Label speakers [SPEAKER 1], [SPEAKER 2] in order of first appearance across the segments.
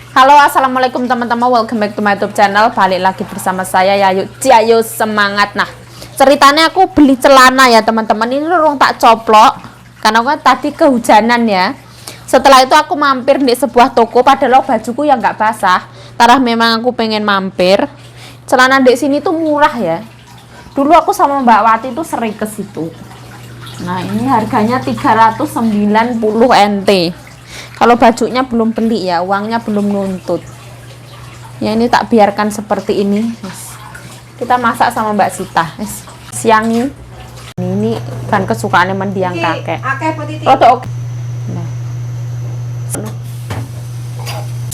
[SPEAKER 1] Halo, assalamualaikum teman-teman. Welcome back to my YouTube channel. Balik lagi bersama saya Yayu. Ayo semangat. Nah, ceritanya aku beli celana ya teman-teman. Ini orang tak coplok karena kan tadi kehujanan ya. Setelah itu aku mampir di sebuah toko. Padahal bajuku yang nggak basah. Tarah memang aku pengen mampir. Celana di sini tuh murah ya. Dulu aku sama Mbak Wati tuh sering ke situ. Nah, ini harganya 390 NT. Kalau bajunya belum beli ya, uangnya belum nuntut. Ya ini tak biarkan seperti ini. Kita masak sama Mbak Sita. Siang ini kan kesukaannya mendiang kakek. Rodok. Nah.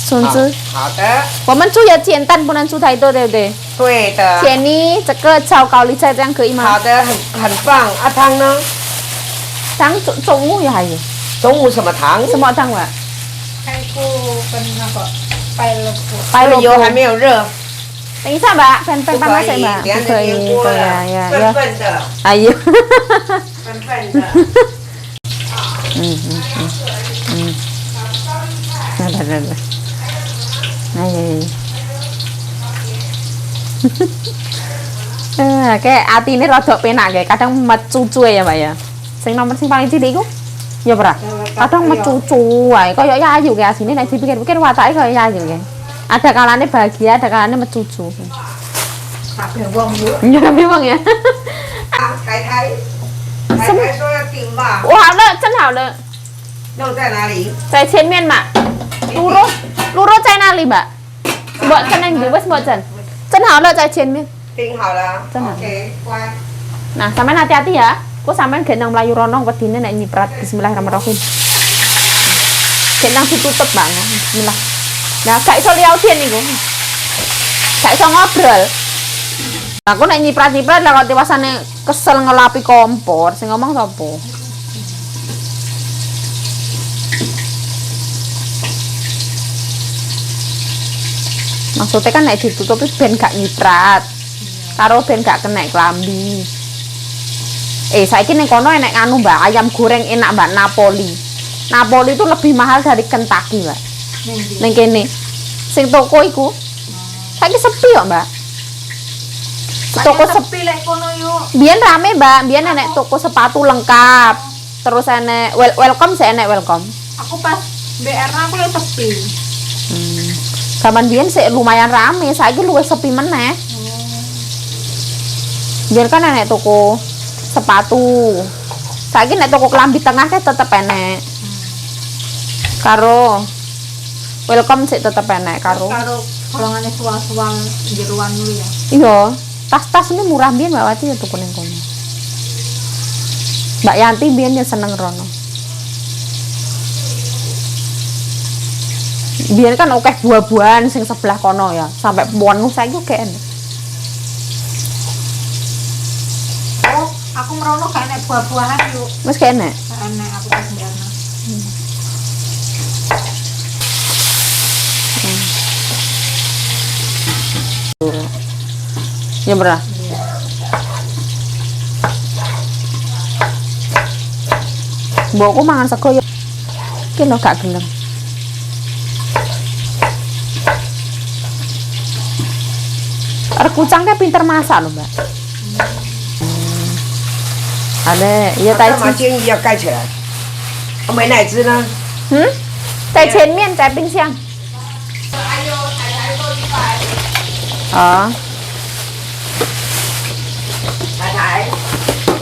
[SPEAKER 1] 孙子，
[SPEAKER 2] 好的，
[SPEAKER 1] 我们猪也煎蛋，不能煮太多，对不对？
[SPEAKER 2] 对的。
[SPEAKER 1] 姐，你这个炒高丽菜这样可以吗？
[SPEAKER 2] 好的，很棒。啊，汤呢？
[SPEAKER 1] 汤中午也还有，
[SPEAKER 2] 中午什么汤？
[SPEAKER 1] 什么汤啊？
[SPEAKER 3] 开锅跟那个白萝卜，
[SPEAKER 1] 白萝卜
[SPEAKER 2] 油还没有热，
[SPEAKER 1] 等一下吧，pan
[SPEAKER 2] 不
[SPEAKER 1] panas
[SPEAKER 2] 可以，
[SPEAKER 1] ya mbak，
[SPEAKER 2] 等下
[SPEAKER 1] 不可以，
[SPEAKER 2] 就颠锅
[SPEAKER 1] 对呀
[SPEAKER 2] 了，
[SPEAKER 1] 呀
[SPEAKER 2] 笨
[SPEAKER 1] 呀，
[SPEAKER 2] 笨的，
[SPEAKER 1] ayo，
[SPEAKER 2] 笨笨的。
[SPEAKER 1] nah, ayo, kayak hati ini rodok penak kayak kadang mecucu ya mbak ya. Sing nomor sing paling cilik iku ya ora. Kadang mecucu wae koyo Yayu kayak asine nek dipikir-pikir watake koyo Yayu kayak. Ada kalanya bahagia, ada kalanya mecucu.
[SPEAKER 3] Tapi wong lu,
[SPEAKER 1] Ya tapi bang ya.
[SPEAKER 2] 台台，台台说要订吧，
[SPEAKER 1] 哇，好了，真好了，
[SPEAKER 2] 肉在哪里？
[SPEAKER 1] 在前面嘛。Luro在哪里mbak? Mbak chân anh giữ với mbak chân. Chân hảo了在前面。
[SPEAKER 2] 订好了。
[SPEAKER 1] 真的
[SPEAKER 2] OK，乖。
[SPEAKER 1] Nah, sampean hati-hati ya. Ku sampean gendang melayu rono wedine nek nyiprat. Bismillahirrahmanirrahim. Gendang ditutup bang. Bismillah. Nah, gak iso liaudien niku. Gak iso ngobrol. Aku nek nyiprat-nyiprat lah kok tiwasane kesel ngelapi kompor. Sing ngomong sapa? Maksudnya kan nek ditutupi ben gak nyiprat. Karo ben gak kena klambi. Saiki ning kono enek anu Mbak, ayam goreng enak Mbak Napoli. Napoli itu lebih mahal dari Kentucky, Mbak. Ning kene. Sing toko iku saiki sepi kok, Mbak. Toko sepi.
[SPEAKER 3] sepi lek kono yo.
[SPEAKER 1] Biyen rame, Mbak. Biyen enek toko sepatu lengkap. Terus enek welcome saya enek welcome.
[SPEAKER 3] Aku pas BR aku lek sepi.
[SPEAKER 1] Zaman biyen sih lumayan rame, saiki luwih sepi meneh. Biar kan enek toko sepatu. Saiki nek toko kelambi tengah ke tetep enek. Karo welcome sih tetep enek karo.
[SPEAKER 3] Karo golongane suang-suang jeruan dulu ya.
[SPEAKER 1] Iya, tas-tas ini murah biyen Mbak Wati ya tuku ning kono. Mbak Yanti biyen ya seneng rono. Biyen kan akeh buah-buahan sing sebelah kono ya, sampai penuh saiki gak enek.
[SPEAKER 3] Oh, aku merono gak enek buah-buahan yuk.
[SPEAKER 1] Wis gak enek.
[SPEAKER 3] Gak enek aku pas njana.
[SPEAKER 1] Ya berah. Mbokku mangan sego ya. Iki lho gak gelem. Arek kucangnya pinter masak loh, Mbak. Ada, iya
[SPEAKER 2] 那
[SPEAKER 1] tai
[SPEAKER 2] 麻
[SPEAKER 1] chi.
[SPEAKER 2] 筋要盖起来。美乃滋呢？
[SPEAKER 1] 在前面，在冰箱。啊
[SPEAKER 2] 台台，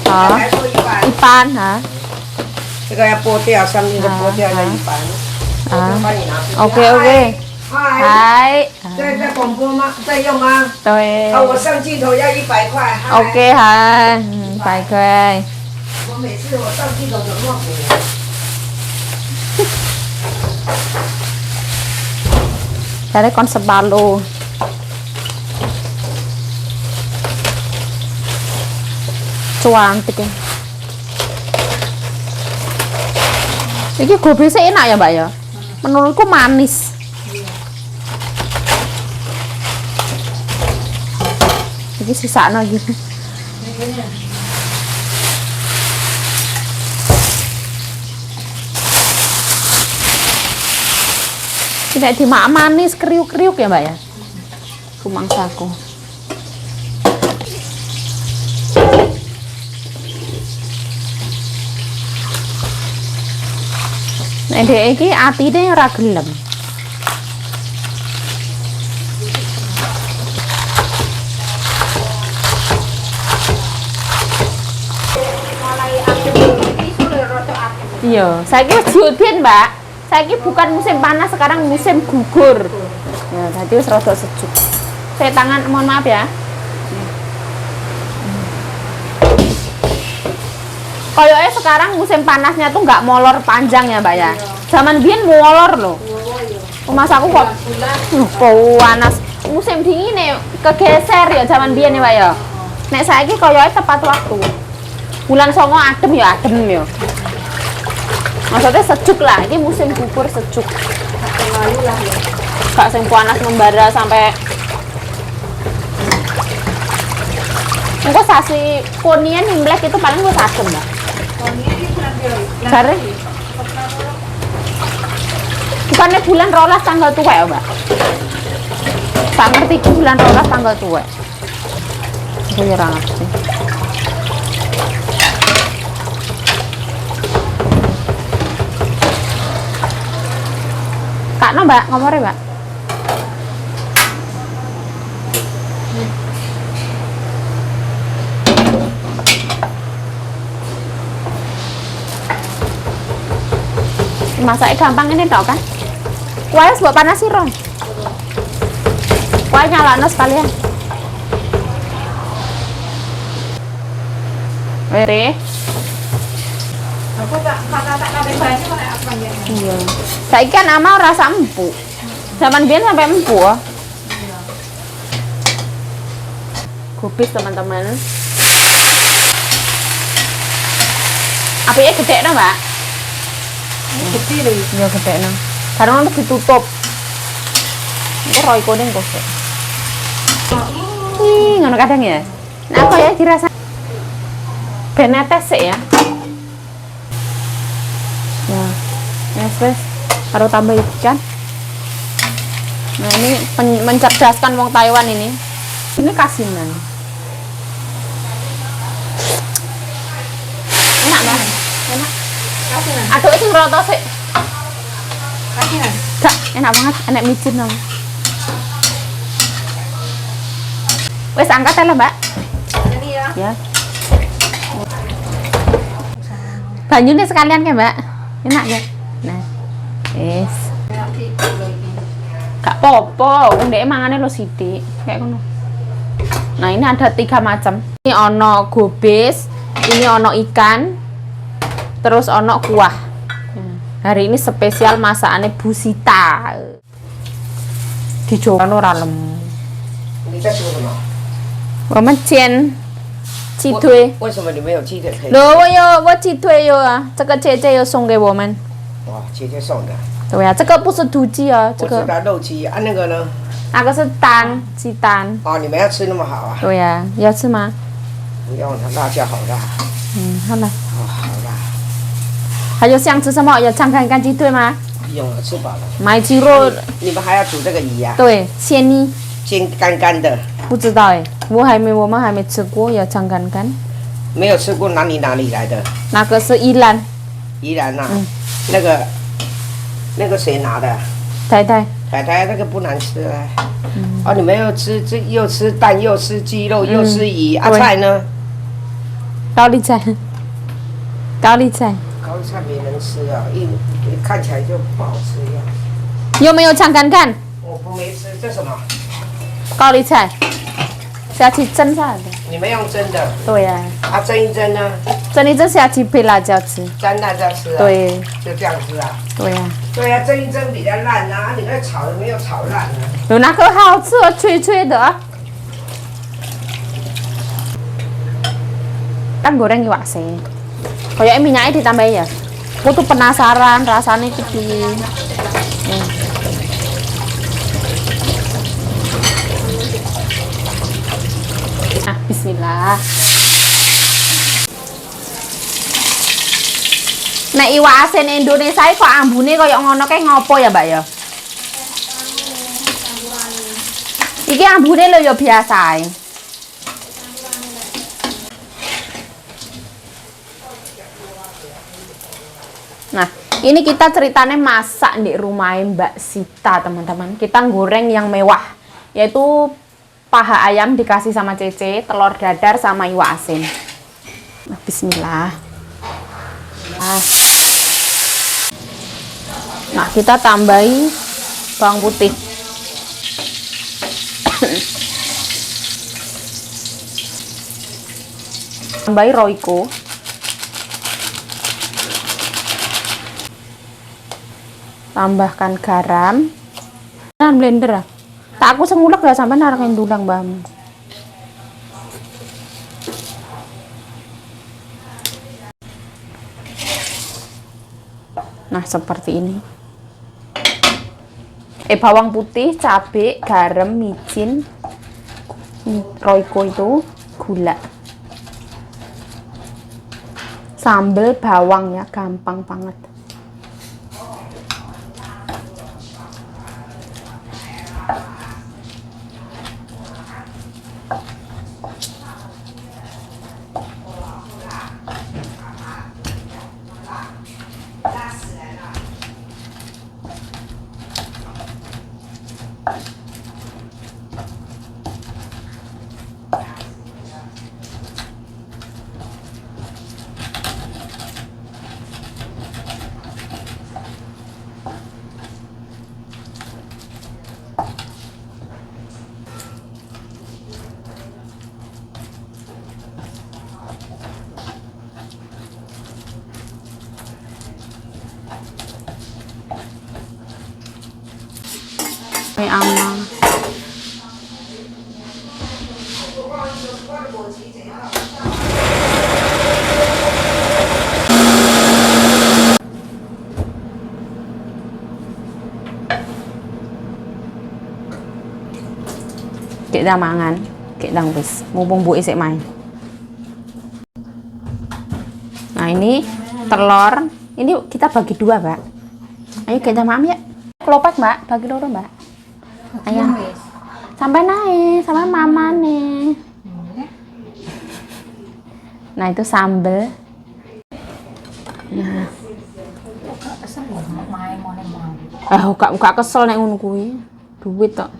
[SPEAKER 1] 啊，
[SPEAKER 2] 台台说一般
[SPEAKER 1] 一，般啊。
[SPEAKER 2] 这个要剥掉，上面的剥掉要一般。我就帮你拿出去。
[SPEAKER 1] OK OK。
[SPEAKER 2] 嗨，
[SPEAKER 1] 嗨。
[SPEAKER 2] 在广播吗？在用吗？
[SPEAKER 1] 对。
[SPEAKER 2] 啊，我上镜头要100块。嗨
[SPEAKER 1] OK 嗨，100块。
[SPEAKER 2] 我每次我上镜头怎么那么苦？
[SPEAKER 1] Cari konsep balu. Cuantik ya. Ini gobesnya enak ya Mbak ya. Menurutku manis. Ini sisa lagi. Tidak dimakan manis kriuk-kriuk ya, Mbak ya. Rumangsaku. Nek dhek iki atine ora gelem.
[SPEAKER 3] Mulai adem iki sudah rada adem.
[SPEAKER 1] Iya, saiki wis diudin, Mbak. Saiki bukan musim panas, sekarang musim gugur. Ya, tadi wis rada sejuk. Saya tangan, mohon maaf ya. Kayaknya sekarang musim panasnya tuh nggak molor panjang ya, Mbak ya. Zaman biyen molor loh. Mas aku kok panas. Musim dingin nih kegeser ya zaman biyen ya, Mbak ya. Nek saiki kayaknya tepat waktu. Bulan Songo adem ya adem ya. Maksudnya sejuk lah, ini musim gugur sejuk.
[SPEAKER 3] Lalu lah ya.
[SPEAKER 1] Gak sing panas membara sampai engko sasi Konian Imlek itu paling wis adem, Mbak.
[SPEAKER 3] Konian iki bulan piro?
[SPEAKER 1] Jare bukannya bulan rolas tanggal tuwek ya, Mbak? Tak ngerti iki bulan rolas tanggal tuwek. Aku ya ora ngerti. Kakno, Mbak, ngomore, Mbak. Masaknya gampang ini dok kan? Kuahnya buat panas sih Ron. Kuahnya nyalano sekalian. Were.
[SPEAKER 3] Aku tak kabeh banyu kok apa ya.
[SPEAKER 1] Iya. Saiki kan ama rasa empuk. Zaman biyen sampai empuk. Oh. Gubis teman-teman. Apike gede no, Mbak?
[SPEAKER 2] Gede lho.
[SPEAKER 1] Iya gede no. Karena untuk ditutup. Itu roy kuning kok. Ngono kadang ya. Nah, kok ya dirasa benetes sih ya. Ya. Wes. Baru tambah ikan. Nah, ini mencerdaskan wong Taiwan ini. Ini kasinan. Enak, Mbak. Enak.
[SPEAKER 3] Kasihan.
[SPEAKER 1] Aduk sing rata sih.
[SPEAKER 3] Kasihan.
[SPEAKER 1] Gak, enak banget, enak micin dong. Wes angkat ya, Mbak.
[SPEAKER 3] Ini ya.
[SPEAKER 1] Ya. Banyune sekalian ya, Mbak. Enak ya. Nah. Wes. Gak popo, ndek mangane lo sithik. Kayak ngono. Nah, ini ada 3 macam. Ini ono gobis, ini ono ikan, terus ono kuah. Hari ini spesial masakannya Bu Sita. Di Jawa ora lemu.
[SPEAKER 2] 你在说什么？
[SPEAKER 1] 我们煎鸡腿。
[SPEAKER 2] 为什么你没有鸡腿可以？
[SPEAKER 1] 我鸡腿有啊，这个姐姐有送给我们。
[SPEAKER 2] 哇，姐姐送的。
[SPEAKER 1] 对呀、这个不是土鸡哦，这个
[SPEAKER 2] 我知道肉鸡啊，那个呢？
[SPEAKER 1] 那个是蛋，鸡蛋。
[SPEAKER 2] 哦，你们要吃那么好啊？
[SPEAKER 1] 对呀、要吃吗？
[SPEAKER 2] 不要，它辣椒好辣。
[SPEAKER 1] 好了。
[SPEAKER 2] 哦，好辣。
[SPEAKER 1] 还有想吃什么？有尝看看鸡腿吗？
[SPEAKER 2] 不用了，吃饱了。
[SPEAKER 1] 买鸡肉，
[SPEAKER 2] 你们还要煮这个鱼呀、
[SPEAKER 1] 对，鲜妮。
[SPEAKER 2] 煎干干的。
[SPEAKER 1] 不知道哎，我们还没吃过，要尝看看。
[SPEAKER 2] 没有吃过哪里来的？
[SPEAKER 1] 那个是宜兰，
[SPEAKER 2] 宜兰呐、
[SPEAKER 1] 嗯
[SPEAKER 2] 那个谁拿的？
[SPEAKER 1] 太太。
[SPEAKER 2] 太太那个不难吃啊。哦，你们又吃蛋，又吃鸡肉，又吃鱼，啊
[SPEAKER 1] 对
[SPEAKER 2] 菜呢？
[SPEAKER 1] 高丽菜，高丽菜。
[SPEAKER 2] 高丽菜没人吃啊，一看起来就不好吃一样。
[SPEAKER 1] 有没有尝看看？
[SPEAKER 2] 我不没吃，这什么？
[SPEAKER 1] 高丽菜，下去蒸下来的。
[SPEAKER 2] 你们用蒸的？
[SPEAKER 1] 对呀、
[SPEAKER 2] 啊，蒸一蒸呢？
[SPEAKER 1] 蒸一蒸下去配辣椒吃。
[SPEAKER 2] 沾辣椒吃啊？，
[SPEAKER 1] 对，
[SPEAKER 2] 就这样吃啊？
[SPEAKER 1] 对呀、
[SPEAKER 2] 对啊，蒸一蒸比较烂啊，你那炒的没有炒烂啊。
[SPEAKER 1] 有那个好吃哦，脆脆的、啊。Kan goreng iwak sih. Kayak minyaknya ditambahin ya. Aku tuh penasaran rasanya itu di. Ah, bismillah. Nek iwak asin Indonesia kok ambune kaya ngono kae ngopo ya, Mbak ya? Iki ambune lho ya biasa ae. Nah, ini kita ceritanya masak di rumah Mbak Sita, teman-teman. Kita goreng yang mewah, yaitu paha ayam dikasih sama Cece, telur dadar sama iwak asin. Nah, bismillah. Nah, kita tambahi bawang putih. Tambahi Royco. Tambahkan garam. Dan blender ah. Tak aku sengulek ya sampai narakin dulang bam. Nah, seperti ini. Bawang putih, cabai, garam, micin, Royco itu, gula. Sambal bawang ya, gampang banget. Ama. Kita mangan, kita wis, mumpung Bu isik main. Nah, ini telur, ini kita bagi dua, Mbak. Ayo kita makan ya. Kelopak, Mbak, bagi dulu, Mbak. Ayo. Sampai naik, sama mama nih. Nah, itu sambel. Nah. Gak kesel nek ngono kuwi. Duit tok.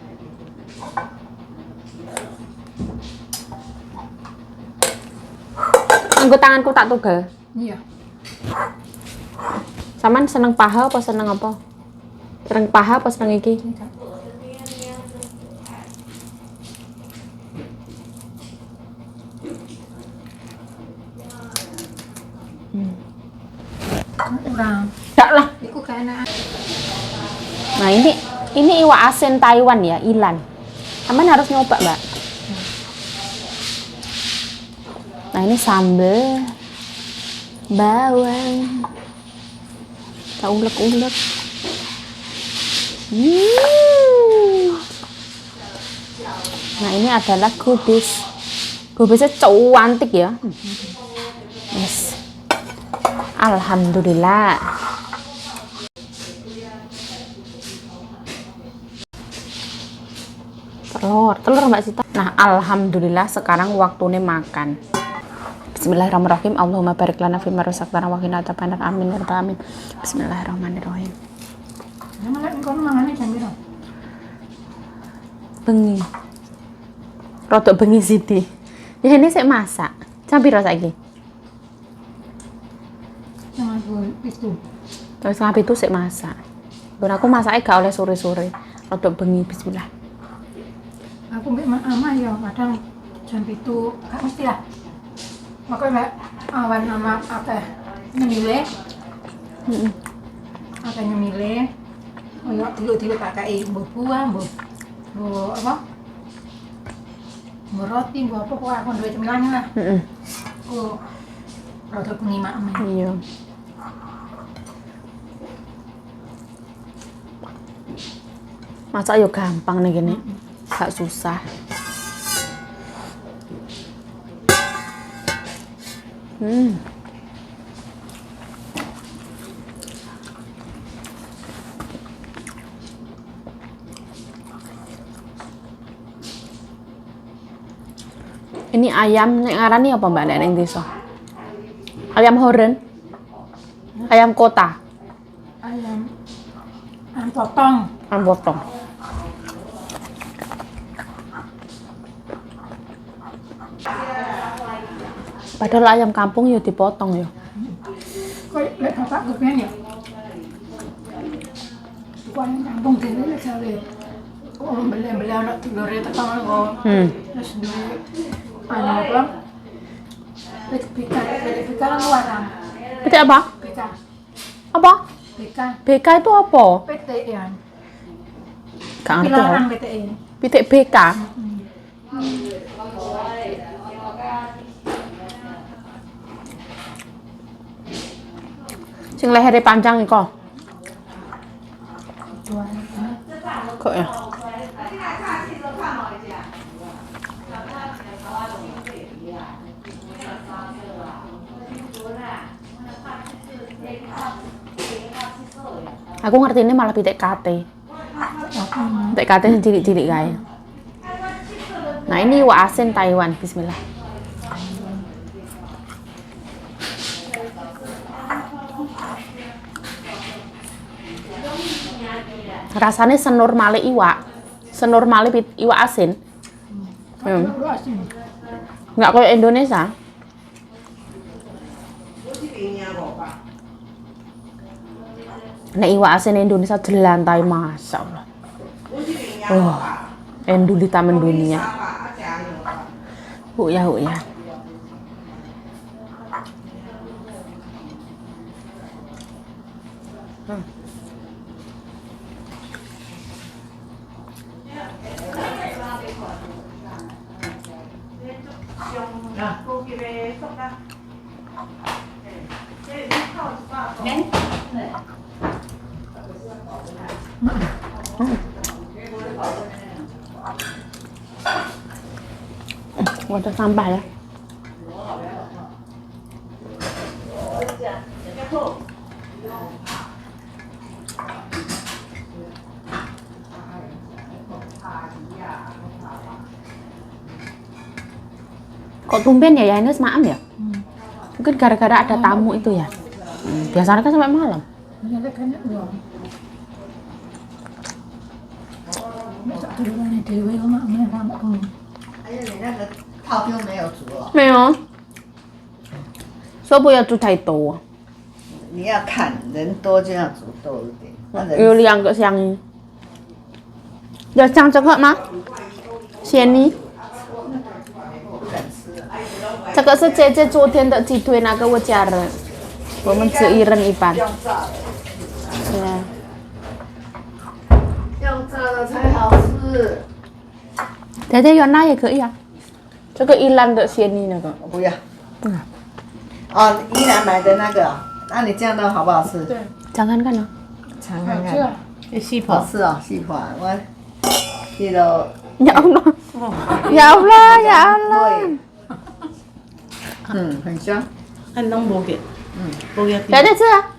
[SPEAKER 1] Nggo tanganku tak tugel.
[SPEAKER 3] Iya.
[SPEAKER 1] Saman seneng paha apa seneng apa? Seneng paha apa seneng iki?
[SPEAKER 3] Kurang.
[SPEAKER 1] Enggak lah.
[SPEAKER 3] Iku gak enak.
[SPEAKER 1] Nah, ini iwak asin Taiwan ya, ilan. Saman harus nyoba, Mbak. Nah, ini sambal bawang. Kita ulek-ulek. Nah, ini adalah gubis. Gubisnya cantik ya. Yes. Alhamdulillah. Telur Mbak Sita. Nah, alhamdulillah sekarang waktunya makan. Bismillahirrahmanirrahim. Allahumma barik lana fima razaqtana wa qina adzabannar. Amin ya rabbal alamin. Bismillahirrahmanirrahim.
[SPEAKER 3] Malah kono mangane jam piro?
[SPEAKER 1] Bengi. Rodok bengi sithik. Ya ini sik masak. Jam piro saiki?
[SPEAKER 3] Jangan itu.
[SPEAKER 1] Terus ngapi itu sik masak. Ben aku masake gak oleh sore-sore. Rodok bengi bismillah.
[SPEAKER 3] Aku mbek ama ya kadang jam itu gak mesti lah. Makanya mbak awan sama akeh nyemile. Akeh nyemile. Koyo dulu-dulu pakai mbok buah, mbok apa? Mbok roti, mbok apa kok aku duwe cemilan lah. Oh. Rada pengimak.
[SPEAKER 1] Iya. Masak yo gampang nih gini. Gak susah. Ini ayam nek ngarani apa Mbak nek ning desa? Ayam horen? Ayam kota?
[SPEAKER 3] Ayam potong.
[SPEAKER 1] Ayam potong. Padahal ayam kampung ya dipotong ya.
[SPEAKER 3] Kok lek bapak kepengen ya? Bukan kampung dene lek sare. Oh, beli anak telur itu kan kok. Terus duwe apa? Bika warang.
[SPEAKER 1] PT apa?
[SPEAKER 3] Bika.
[SPEAKER 1] Apa?
[SPEAKER 3] Bika.
[SPEAKER 1] BK itu apa?
[SPEAKER 3] PT ya.
[SPEAKER 1] Gak ngerti
[SPEAKER 3] Pilarang
[SPEAKER 1] ya.
[SPEAKER 3] PT ini.
[SPEAKER 1] Pitik BK. Sing lehere panjang iku. Kok ya? Aku ngerti ini malah pitik kate. Pitik kate sing cilik-cilik kae. Nah, ini iwak asin Taiwan. Bismillah. Rasanya senormale iwak. Senormale iwak asin.
[SPEAKER 3] Lu asin.
[SPEAKER 1] Nggak kayak Indonesia. Nek iwak asin Indonesia jelantai Masya Allah. Oh, enduli taman dunia. Ya. Wadah sampah ya. Kok tumben ya Ines maam ya? Mungkin gara-gara ada tamu itu ya. Biasanya kan sampai malam.
[SPEAKER 3] Ya lek kan yo. Masa duluan dewe kok mak men kamu.
[SPEAKER 4] 哎呀，你那个套票没有煮哦，
[SPEAKER 1] 没有，说不要煮太多，
[SPEAKER 4] 你要看人多就要煮多一点。那
[SPEAKER 1] 有
[SPEAKER 4] 人
[SPEAKER 1] 2个香芋。要像这个吗？鲜妮。这个是姐姐昨天的鸡腿，拿给我家人，我们只1人1半。
[SPEAKER 4] 用炸的，
[SPEAKER 1] 对啊，
[SPEAKER 4] 用炸的才好吃。
[SPEAKER 1] 姐姐原来也可以啊。这个宜兰的鲜妮那个，
[SPEAKER 4] 我不要。
[SPEAKER 1] 嗯，
[SPEAKER 4] 哦，宜兰买的那个哦，那你这样的好不好吃？
[SPEAKER 3] 对，
[SPEAKER 1] jangan kan ya?
[SPEAKER 4] 尝看
[SPEAKER 3] 好吃啊
[SPEAKER 4] 看。好吃哦，细盘我去了。
[SPEAKER 1] Ya Allah, ya Allah, ya Allah.
[SPEAKER 4] 对，嗯，很香。
[SPEAKER 5] 按拢无给，无给
[SPEAKER 1] 姐姐吃啊，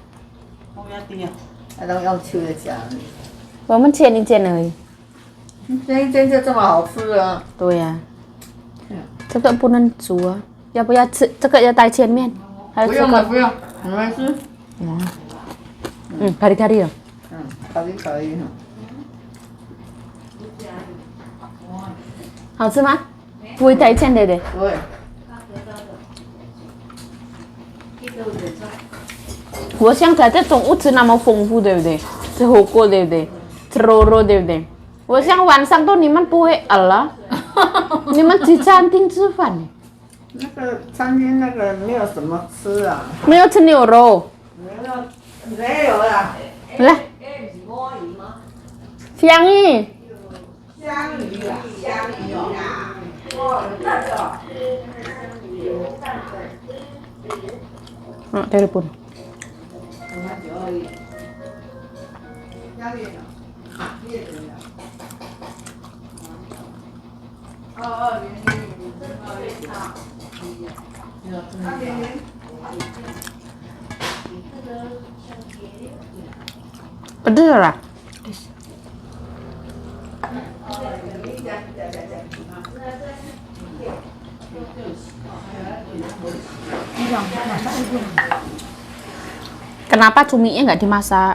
[SPEAKER 5] 无给甜啊。
[SPEAKER 4] 还能用秋的夹。
[SPEAKER 1] 我们煎一煎而已。
[SPEAKER 4] 这一煎就这么好吃啊！
[SPEAKER 1] 对呀、这个不能煮啊，要不要吃？这个要带前面，还有这
[SPEAKER 4] 不用了，
[SPEAKER 1] 个，
[SPEAKER 4] 不用，你们吃。
[SPEAKER 1] 咖喱咖喱的，
[SPEAKER 4] 嗯，可以。
[SPEAKER 1] 好吃吗？不会带钱的的。
[SPEAKER 4] 不会。
[SPEAKER 1] 我想在这种物质那么丰富，对不对？吃火锅，对不对？吃肉肉，对不对？我想晚上都你们不会饿了，你们去餐厅吃饭，
[SPEAKER 4] 那个餐厅那个没有什么吃啊，
[SPEAKER 1] 没有吃牛肉。
[SPEAKER 4] 没有啦。
[SPEAKER 1] 来，香芋，
[SPEAKER 4] 香鱼啦，香鱼啦。
[SPEAKER 1] telepon. Pedes lah.
[SPEAKER 3] Yang masak itu.
[SPEAKER 1] Kenapa cuminya nggak dimasak?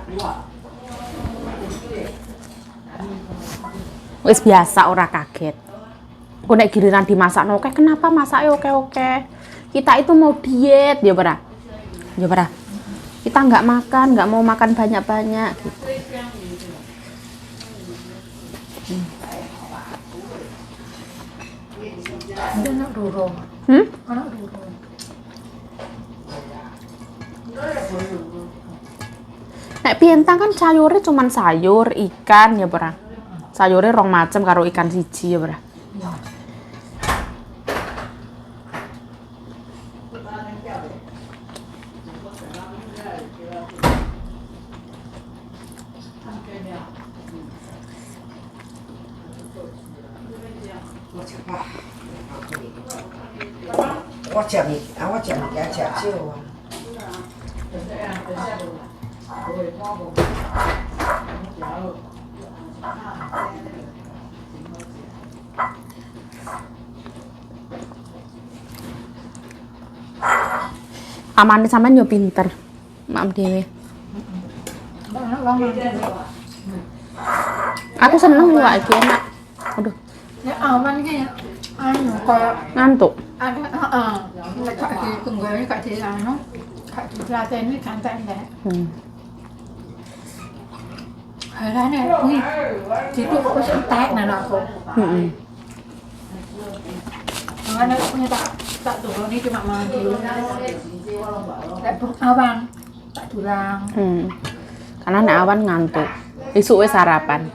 [SPEAKER 1] Wis biasa, ora kaget. Kok nek giliran dimasak oke, kenapa masaknya oke-oke? Kita itu mau diet, ya Bara. Ya Bara. Kita nggak makan, nggak mau makan banyak-banyak gitu.
[SPEAKER 3] Dia nak durung. Anak durung.
[SPEAKER 1] Nek pientang kan sayurnya cuman sayur, ikan ya Bara. Sayurnya rong macem karo ikan siji ya Bara.
[SPEAKER 2] 我食物，我食物件食少啊。
[SPEAKER 1] Amane sampean yo pinter. Maaf dhewe.
[SPEAKER 3] Anak bangun.
[SPEAKER 1] Aku seneng juga iki enak. Aduh,
[SPEAKER 3] Ya aman kayak anu kayak
[SPEAKER 1] ngantuk.
[SPEAKER 3] ada kak di tunggalnya kak di anu kak di pelatihan ini kantor enggak. Halane kuwi itu kok entek nang aku.
[SPEAKER 1] Heeh.
[SPEAKER 3] Makanya punya tak turun ini cuma mandi. Tak awan tak tulang.
[SPEAKER 1] Karena nek awan ngantuk. Isuk wis sarapan.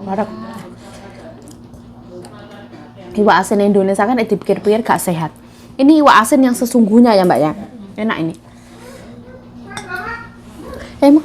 [SPEAKER 1] Warak. Iwak asin Indonesia kan dipikir-pikir gak sehat. Ini iwak asin yang sesungguhnya ya Mbak ya. Enak ini. Emang.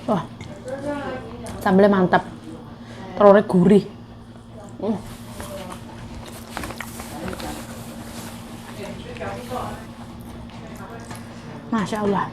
[SPEAKER 1] Wah, sambelnya mantap, telurnya gurih. Masya Allah.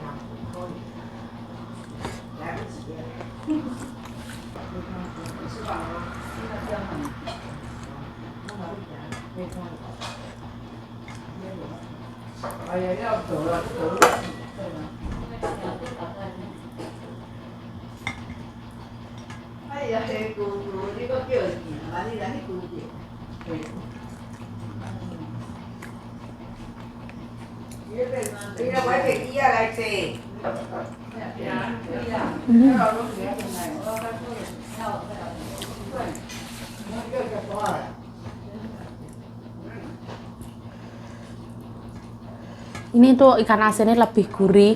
[SPEAKER 1] Ini tuh ikan asinnya lebih gurih.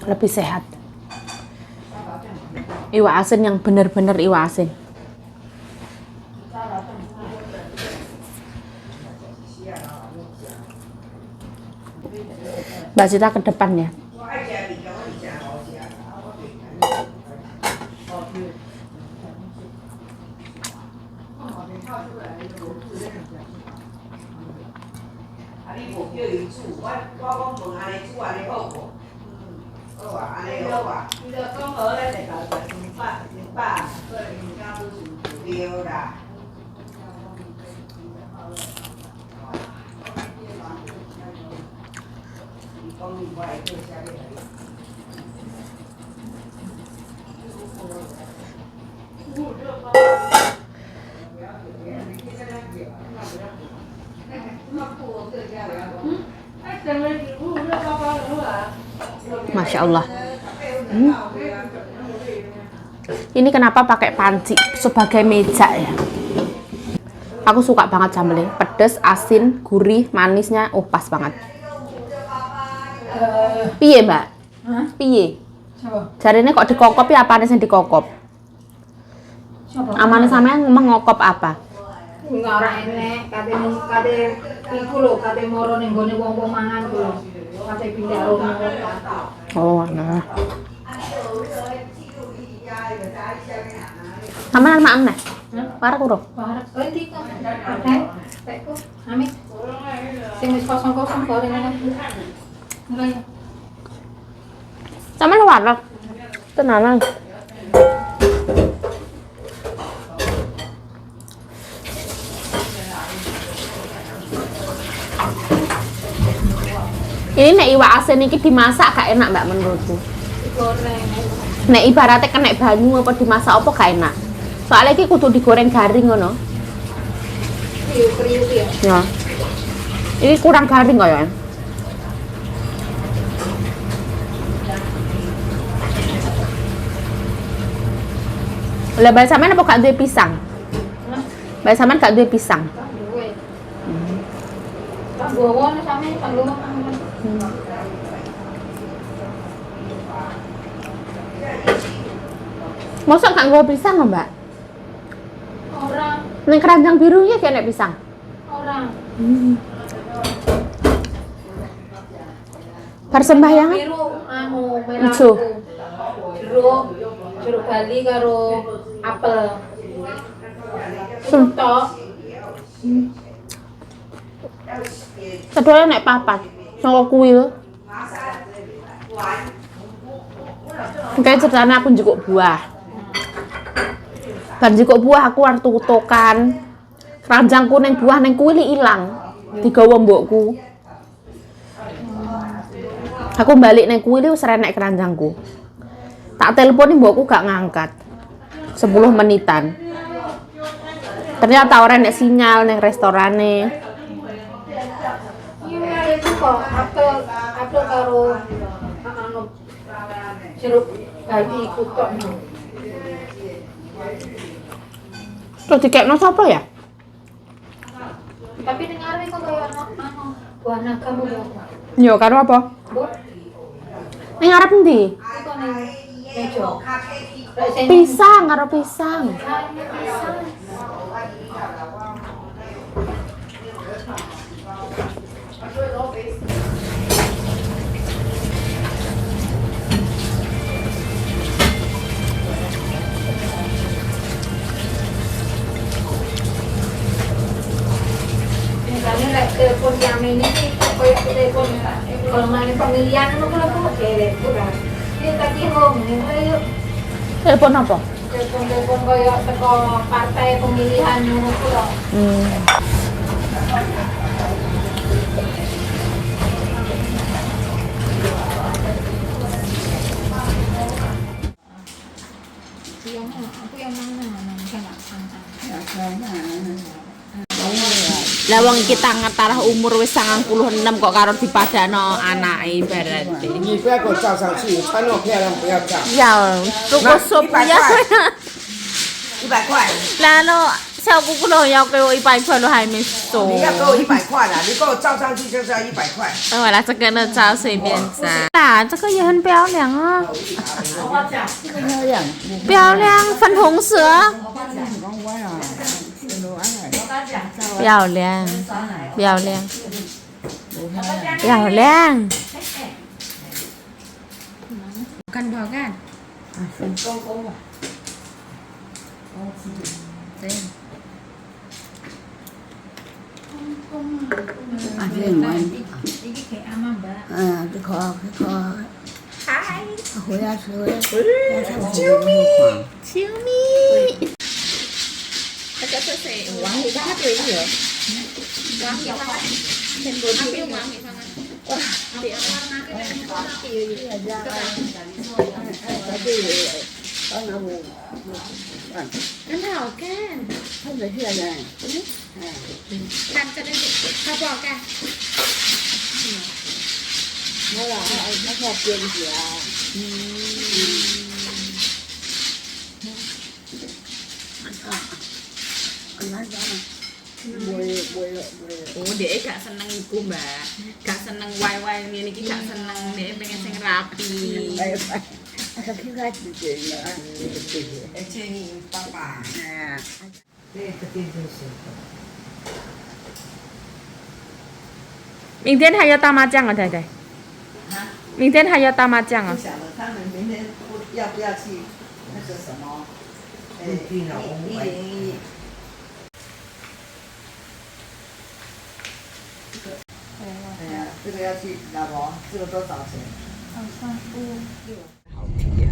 [SPEAKER 1] Lebih sehat. Iwak asin yang benar-benar iwak asin. Mbak Sita ke depan ya. Masya Allah. Ini kenapa pakai panci sebagai meja ya? Aku suka banget sambelnya, pedes, asin, gurih, manisnya, pas banget. Piye mbak?
[SPEAKER 3] Hah?
[SPEAKER 1] Piye?
[SPEAKER 3] Siapa?
[SPEAKER 1] Jarine kok dikokop ya apa sing dikokop?
[SPEAKER 3] Siapa?
[SPEAKER 1] Amane sampean ngomong ngokop apa?
[SPEAKER 3] Enggak ora enek, kate iku lho, kate moro ning gone wong-wong mangan ku lho. Kate pindah rumah.
[SPEAKER 1] Oh, nah. Sampean mak meneh?
[SPEAKER 3] Hah?
[SPEAKER 1] Parek urung?
[SPEAKER 3] Parek. Oh, ndi kok? Ada. Tekku. Amit. Sing wis kosong-kosong kok rene. Enggak ya.
[SPEAKER 1] Sampean warek. Tenanan. Ini nek iwak asin iki dimasak gak enak mbak menurutku.
[SPEAKER 3] Goreng.
[SPEAKER 1] Nek ibaratnya kena banyu apa dimasak apa gak enak. Soalnya iki kudu digoreng garing ngono.
[SPEAKER 3] Kriuk-kriuk ya.
[SPEAKER 1] Ya. Ini kurang garing kaya. Lah bae sampean apa gak duwe pisang?
[SPEAKER 3] Hah?
[SPEAKER 1] Bae sampean gak duwe pisang.
[SPEAKER 3] Tak duwe. Tak bawa sampe tak bawa.
[SPEAKER 1] Mosok gak nggawa pisang lho, Mbak?
[SPEAKER 3] Orang,
[SPEAKER 1] Ning keranjang biru ya kene pisang.
[SPEAKER 3] orang.
[SPEAKER 1] Bar sembahyangan
[SPEAKER 3] Biru anu merah.
[SPEAKER 1] Ijo.
[SPEAKER 3] Jeruk Bali karo apel.
[SPEAKER 1] Hmm.
[SPEAKER 3] Tok.
[SPEAKER 1] Sedaya nek papat. Saka kuil. Kayak ceritanya aku njukuk buah. Bar njukuk buah aku arep tutukan. Keranjangku ning buah ning kuil ilang. Digawa mbokku. Aku balik ning kuil wis renek keranjangku. Tak teleponi mbokku gak ngangkat. 10 menitan. Ternyata ora nek sinyal ning restorane.
[SPEAKER 3] Iya itu kok apel karo anu jeruk Bali iku tok.
[SPEAKER 1] Terus dikekno sapa ya?
[SPEAKER 3] Tapi ning arep kok kaya anu buah naga mu lho.
[SPEAKER 1] Yo karo apa?
[SPEAKER 3] Bu,
[SPEAKER 1] Ning arep endi?
[SPEAKER 3] iku ning meja. Lek sing
[SPEAKER 1] Pisang karo pisang.
[SPEAKER 3] pisang. Misalnya lek telepon yang ini sih koyo telepon kalau mana pemilihan itu kalau Bu kurang. Ini tadi home ini ayo
[SPEAKER 1] Telepon apa?
[SPEAKER 3] telepon koyo teko partai pemilihan ngono ku lho. Aku yang mana? Kan
[SPEAKER 1] Lah wong iki tangan umur wis 96 kok karo dipadano anake berarti.
[SPEAKER 2] 你不要给我照上去，穿那么漂亮不要照。
[SPEAKER 1] Ya, tuku sup ya.
[SPEAKER 2] 100块，
[SPEAKER 1] Lalo sao cũng có要给我100块都还没收。
[SPEAKER 2] 你要给我100块啦，你给我照上去就是要100块。
[SPEAKER 1] 我来这个呢，照随便照。啊，这个也很漂亮啊，漂亮，粉红色，漂亮，漂亮，漂亮。Kan vào kan?
[SPEAKER 3] Iki kayak ama, Mbak.
[SPEAKER 4] cái kho hồi ra sữa
[SPEAKER 1] Chiêu mi. Cái sơ sẻ uống thì bắt rồi gì rồi? Uống nhiều không? Thêm bột thì uống thì không ăn. Anh Thảo can.
[SPEAKER 4] Không phải hiện này.
[SPEAKER 1] Làm cho nên Thảo bỏ ca.
[SPEAKER 4] Nó là nó học tiền gì à? Anh nói rõ này. Bùi.
[SPEAKER 1] Oh, dia gak seneng iku, Mbak. Gak seneng wae-wae ngene iki gak seneng. Dia pengen sing rapi.
[SPEAKER 4] Sao khi ra chỉ chuyện nữa?
[SPEAKER 2] 而且你爸爸，
[SPEAKER 4] À.
[SPEAKER 2] 这个电就是。
[SPEAKER 1] 明天还要打麻将啊，太太。明天还要打麻将啊
[SPEAKER 4] 不。晓得他们明天要不要去那个什么？
[SPEAKER 2] 不一定啊，我们买
[SPEAKER 4] 101。哎呀，这个要去老婆，这个多少钱？
[SPEAKER 3] 好像
[SPEAKER 4] 好提呀。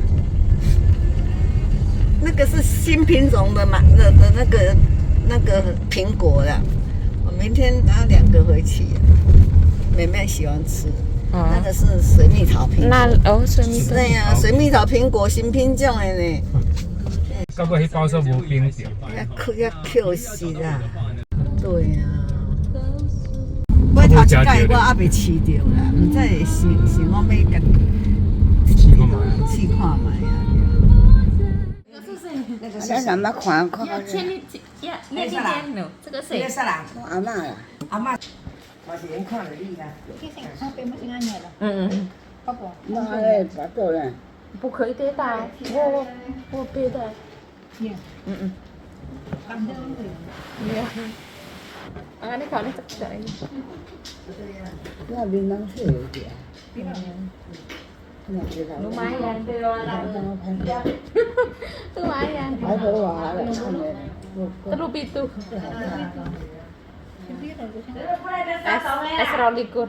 [SPEAKER 4] 那个是新品种的嘛的那个苹果的，我明天拿2个回去，妹妹喜欢吃。那个是水蜜桃苹果。
[SPEAKER 1] 那哦，水蜜桃。
[SPEAKER 4] 对呀，水蜜桃苹果新品种的呢。
[SPEAKER 6] 到尾迄包说无冰掉，
[SPEAKER 4] 要 Q 死啦。对呀。我头一届我还没试着啦，唔知是我要甲试看卖呀。
[SPEAKER 7] 那什么款？
[SPEAKER 1] 千里呀，那天no，这个谁
[SPEAKER 2] 那？啥啦？
[SPEAKER 7] 阿妈啦，
[SPEAKER 2] 阿妈，我是人看了你啦。
[SPEAKER 3] 他被没听安年了，
[SPEAKER 1] 嗯，
[SPEAKER 3] 宝宝，
[SPEAKER 7] 那嘞不够嘞。
[SPEAKER 1] 不可以对打，我别的。
[SPEAKER 3] 反正
[SPEAKER 1] 啊，你考虑怎么？
[SPEAKER 7] 那槟榔是有点。那知道。
[SPEAKER 1] Lumayan, pero lumayan.
[SPEAKER 7] 还好话嘞，看嘞。
[SPEAKER 1] Terlalu itu. Es rolikur.